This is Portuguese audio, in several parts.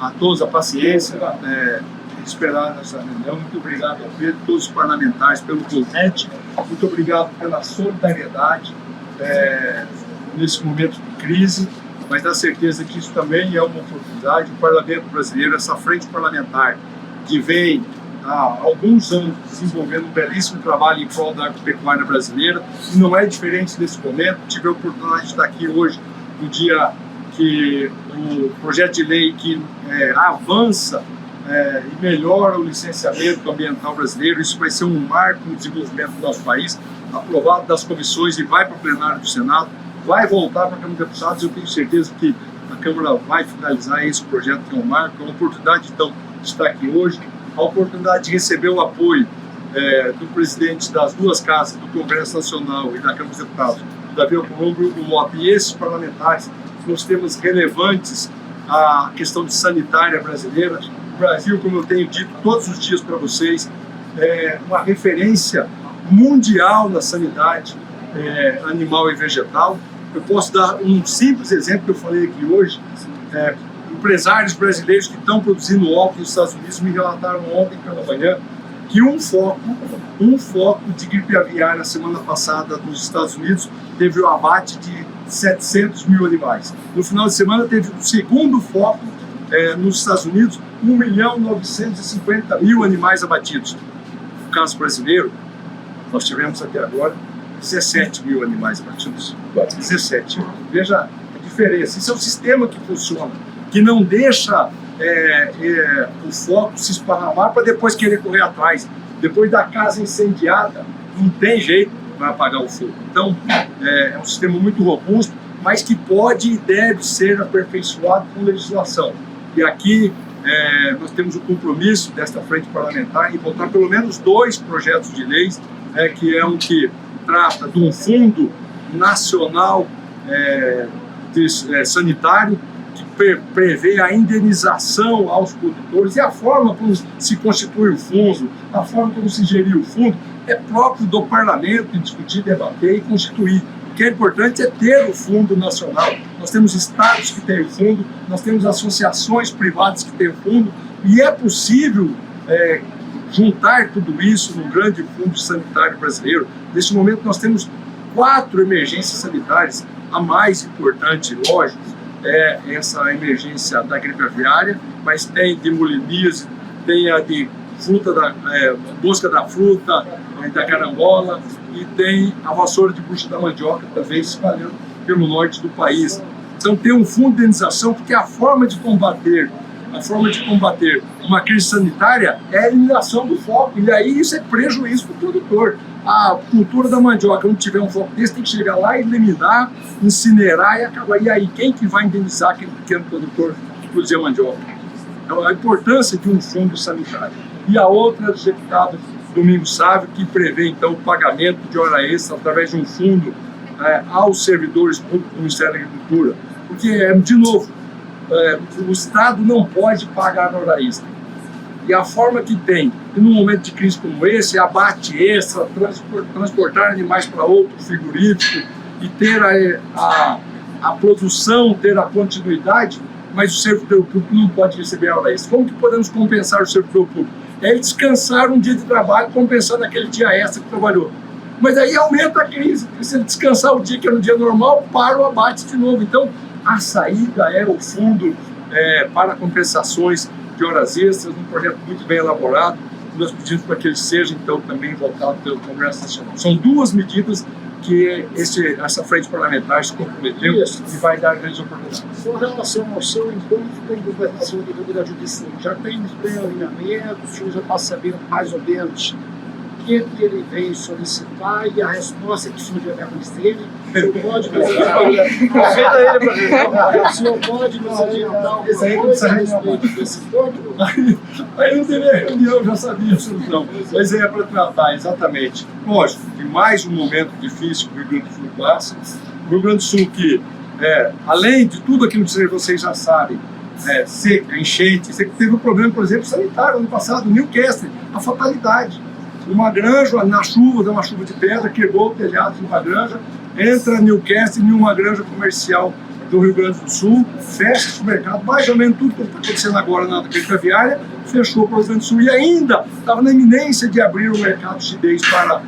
a todos a paciência, esperar nessa reunião. Muito obrigado a Pedro, todos os parlamentares pelo convite, muito obrigado pela solidariedade nesse momento de crise, mas dá certeza que isso também é uma oportunidade. O Parlamento brasileiro, essa frente parlamentar que vem há alguns anos desenvolvendo um belíssimo trabalho em prol da agropecuária brasileira, e não é diferente nesse momento. Tive a oportunidade de estar aqui hoje, no dia que o projeto de lei que avança e melhora o licenciamento ambiental brasileiro. Isso vai ser um marco no desenvolvimento do nosso país, aprovado das comissões e vai para o plenário do Senado, vai voltar para a Câmara de Deputados. Eu tenho certeza que a Câmara vai finalizar esse projeto, que é um marco, a oportunidade então de estar aqui hoje, a oportunidade de receber o apoio do presidente das duas casas, do Congresso Nacional e da Câmara dos Deputados, Davi Alcolumbre, e esses parlamentares nos temas relevantes à questão de sanitária brasileira. O Brasil, como eu tenho dito todos os dias para vocês, é uma referência mundial na sanidade animal e vegetal. Eu posso dar um simples exemplo que eu falei aqui hoje. Empresários brasileiros que estão produzindo óculos nos Estados Unidos me relataram ontem pela manhã que um foco de gripe aviária na semana passada nos Estados Unidos teve o abate de 700 mil animais. No final de semana teve o segundo foco nos Estados Unidos, 1.950.000 animais abatidos. No caso brasileiro, nós tivemos até agora 17 mil animais abatidos. 17. Veja a diferença. Isso é um sistema que funciona, que não deixa o foco se esparramar para depois querer correr atrás. Depois da casa incendiada, não tem jeito para apagar o fogo. Então, é um sistema muito robusto, mas que pode e deve ser aperfeiçoado com legislação. E aqui nós temos o compromisso desta frente parlamentar em votar pelo menos 2 projetos de leis, que é um que trata de um fundo nacional sanitário, que prevê a indenização aos produtores, e a forma como se constitui o fundo, a forma como se gerir o fundo, é próprio do parlamento discutir, debater e constituir. O que é importante é ter o fundo nacional. Nós temos estados que têm o fundo, nós temos associações privadas que têm o fundo, e é possível juntar tudo isso no grande fundo sanitário brasileiro. Neste momento nós temos 4 emergências sanitárias. A mais importante, lógico, é essa emergência da gripe aviária, mas tem de molinise, tem a de mosca da fruta, da carambola, e tem a vassoura de bucha da mandioca também se espalhando pelo norte do país. Então tem um fundo de indenização, porque a forma de combater uma crise sanitária é a eliminação do foco, e aí isso é prejuízo para o produtor. A cultura da mandioca, onde tiver um foco desse, tem que chegar lá, eliminar, incinerar e acabar. E aí, quem que vai indenizar aquele pequeno produtor que produzia mandioca? Então, a importância de um fundo sanitário. E a outra é do deputado Domingos Sávio, que prevê, então, o pagamento de hora extra através de um fundo aos servidores públicos do Ministério da Agricultura. Porque, de novo, o Estado não pode pagar hora extra. E a forma que tem, num momento de crise como esse, abate extra, transportar animais para outro frigorífico e ter a produção, ter a continuidade, mas o servidor público não pode receber hora extra. Como que podemos compensar o servidor público? É ele descansar um dia de trabalho, compensando aquele dia extra que trabalhou. Mas aí aumenta a crise, porque se ele descansar o dia que era um dia normal, para o abate de novo. Então, a saída é o fundo para compensações de horas extras, um projeto muito bem elaborado. Nós pedimos para que ele seja, então, também votado pelo Congresso Nacional. São 2 medidas que essa frente parlamentar se comprometeu e vai dar grandes oportunidades. Com relação ao seu encontro com o governador do Rio Grande do Sul, já tem bem alinhamento, o senhor já está sabendo mais ou menos o que ele veio solicitar e a resposta que o senhor já teve. O senhor pode nos adiantar alguma coisa a respeito desse encontro? Aí não teve reunião, já sabia a solução. Mas é para tratar, exatamente. Lógico, que mais um momento difícil que o Rio Grande do Sul passa. O Rio Grande do Sul que, além de tudo aquilo que vocês já sabem, seca, enchente, você teve um problema, por exemplo, sanitário ano passado, Newcastle, a fatalidade. Uma granja, na chuva, deu uma chuva de pedra, quebrou o telhado de uma granja, entra Newcastle em uma granja comercial do Rio Grande do Sul, fecha esse mercado, mais ou menos tudo que está acontecendo agora na grita viária, fechou para o Rio Grande do Sul e ainda estava na iminência de abrir o mercado chinês para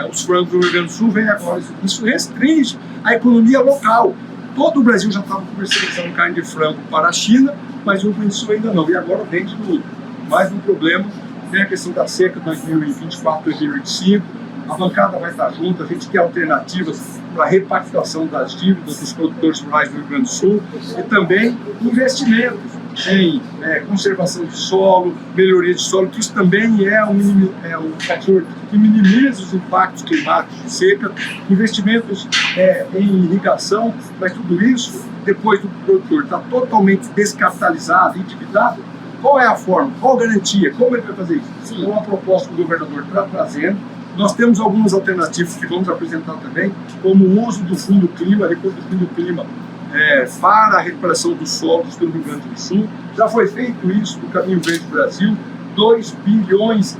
os frangos do Rio Grande do Sul, vem agora. Isso restringe a economia local. Todo o Brasil já estava comercializando carne de frango para a China, mas o Rio Grande do Sul ainda não, e agora vende tudo. Mais um problema, tem a questão da seca 2024, 2025, a bancada vai estar junto, a gente quer alternativas para a repactuação das dívidas dos produtores rurais do Rio Grande do Sul e também investimentos em conservação de solo, melhoria de solo, que isso também é um fator que minimiza os impactos climáticos de seca, investimentos em irrigação, mas tudo isso, depois do produtor estar totalmente descapitalizado, endividado, qual é a forma, qual a garantia, como ele vai fazer isso? Sim. Então, a proposta que o governador está trazendo. Nós temos algumas alternativas que vamos apresentar também, como o uso do Fundo Clima, a recurso do Fundo Clima para a recuperação dos solos do Rio Grande do Sul. Já foi feito isso no Caminho Verde Brasil, 2 bilhões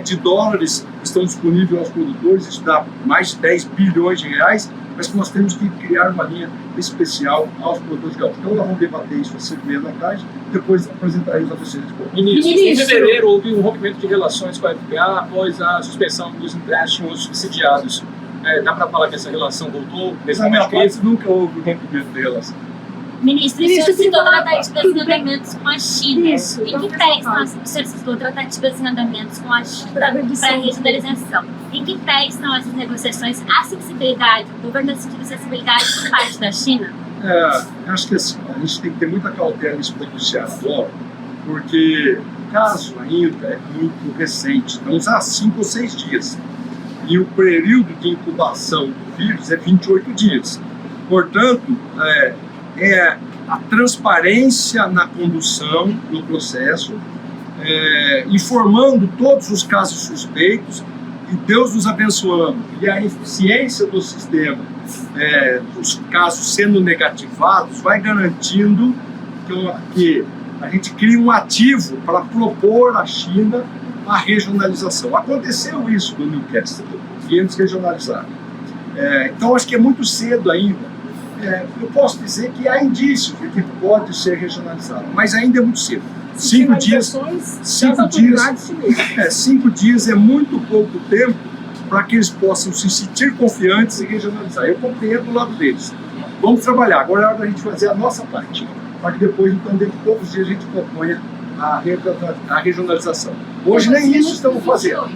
de dólares estão disponíveis aos produtores, isso dá mais de 10 bilhões de reais, mas que nós temos que criar uma linha especial aos produtores gaúchos. Então nós vamos debater isso às 5h30 da tarde, depois apresentaremos a vocês depois. Ministro, em fevereiro houve um rompimento de relações com a FPA após a suspensão dos empréstimos subsidiados. Dá para falar que essa relação voltou? Na minha parte nunca houve rompimento de relação. Ministro, o senhor citou tratativas em andamentos com a China. Isso, em que pé estão o senhor citou tratativas em andamentos com a China para a regionalização? Em que pé estão essas negociações? Há sensibilidade, o governo está sentindo sensibilidade por parte da China? Acho que assim, a gente tem que ter muita cautela nisso para negociar agora, porque o caso ainda é muito recente, estamos há 5 ou 6 dias. E o período de incubação do vírus é 28 dias. Portanto, a transparência na condução do processo, informando todos os casos suspeitos, e Deus nos abençoando, e a eficiência do sistema, os casos sendo negativados, vai garantindo que a gente crie um ativo para propor à China a regionalização. Aconteceu isso no Newcastle, e eles regionalizaram. Então, acho que é muito cedo ainda. Eu posso dizer que há indícios de que pode ser regionalizado, mas ainda é muito cedo. 5 dias, 5 dias é muito pouco tempo para que eles possam se sentir confiantes e regionalizar. Eu compreendo do lado deles. Vamos trabalhar. Agora é hora da gente fazer a nossa parte, para que depois, então, dentro de poucos dias, a gente proponha a regionalização. Hoje nem isso estamos fazendo.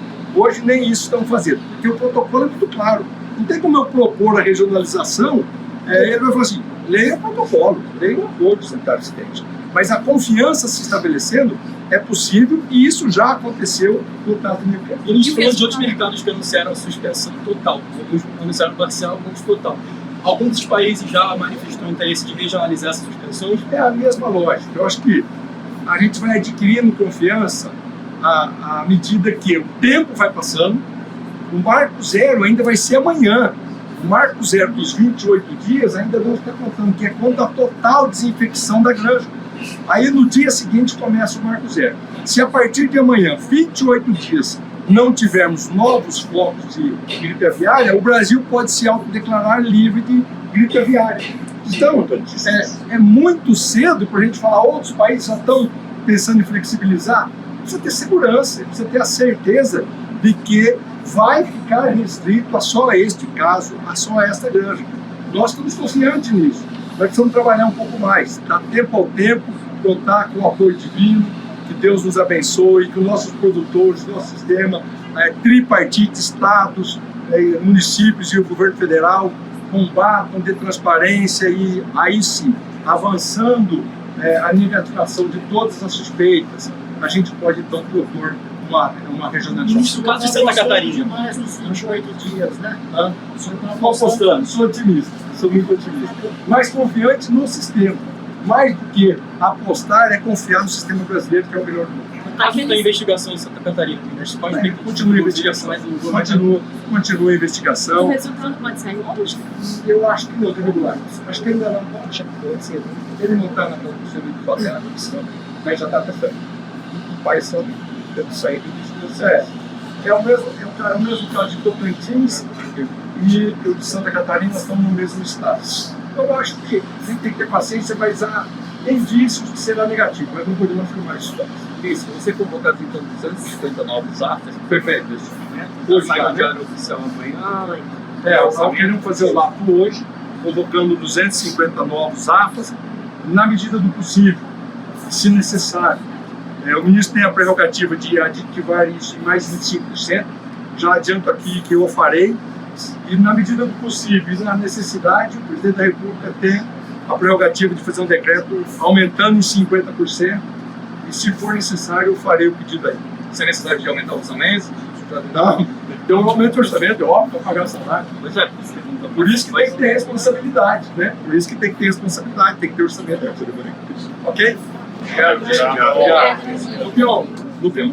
Porque o protocolo é muito claro. Não tem como eu propor a regionalização, ele vai falar assim, leia o protocolo, leia o acordo sanitário existente. Mas a confiança se estabelecendo é possível e isso já aconteceu no caso do Newcastle. E a gente falou de outros mercados que anunciaram a suspensão total, alguns anunciaram parcial, alguns total. Alguns dos países já manifestou interesse de regionalizar essas suspensões? É a mesma lógica. Eu acho que a gente vai adquirindo confiança à medida que o tempo vai passando. O marco zero ainda vai ser amanhã. O marco zero dos 28 dias ainda não está contando, que é quando a total desinfecção da granja. Aí no dia seguinte começa o marco zero. Se a partir de amanhã, 28 dias, não tivermos novos focos de gripe aviária, o Brasil pode se autodeclarar livre de gripe aviária. Então, é muito cedo para a gente falar, outros países já estão pensando em flexibilizar. Precisa ter segurança, precisa ter a certeza de que vai ficar restrito a só este caso, a só esta granja. Nós estamos confiantes nisso. Nós precisamos trabalhar um pouco mais, dar tempo ao tempo, contar com o apoio divino, que Deus nos abençoe, que os nossos produtores, nosso sistema, tripartite, estados, municípios e o governo federal combatam, dê transparência e aí sim, avançando a negativação de todas as suspeitas, a gente pode então propor uma regionalização. No caso de Santa Catarina. Mais uns 28 dias, né? Estou apostando, sou otimista, sou muito otimista. Mas confiante no sistema. Mais do que apostar é confiar no sistema brasileiro, que é o melhor do mundo. A gente tem investigação em Santa Catarina. Continua a investigação. Continua a investigação. O resultado pode sair hoje? Eu acho que não, tem regulares. Acho que ainda não pode ser. Ele não está na condição de fazer a comissão, mas já está pensando. O pai só deve sair do processo. É o mesmo caso de Tocantins e o de Santa Catarina estão no mesmo estado. eu acho que a gente tem que ter paciência, mas há indícios de será negativo, mas não podemos afirmar isso. Isso, você convocado então 250 novos atas, Perfeito. né? Hoje Sai já, no diário oficial amanhã. Nós queremos fazer o lato hoje, convocando 250 novos AFAs, na medida do possível, se necessário. O ministro tem a prerrogativa de aditivar isso em mais 25%, já adianto aqui que eu farei, e na medida do possível e na necessidade, o presidente da República tem a prerrogativa de fazer um decreto aumentando em 50%, e se for necessário eu farei o pedido aí. Se é necessário de aumentar o orçamento, Não, tem um aumento de orçamento, é óbvio, para pagar o salário. pois é, Por isso que tem que ter responsabilidade, né? Por isso que tem que ter responsabilidade, tem que ter orçamento. Ok? Obrigado. Lupião,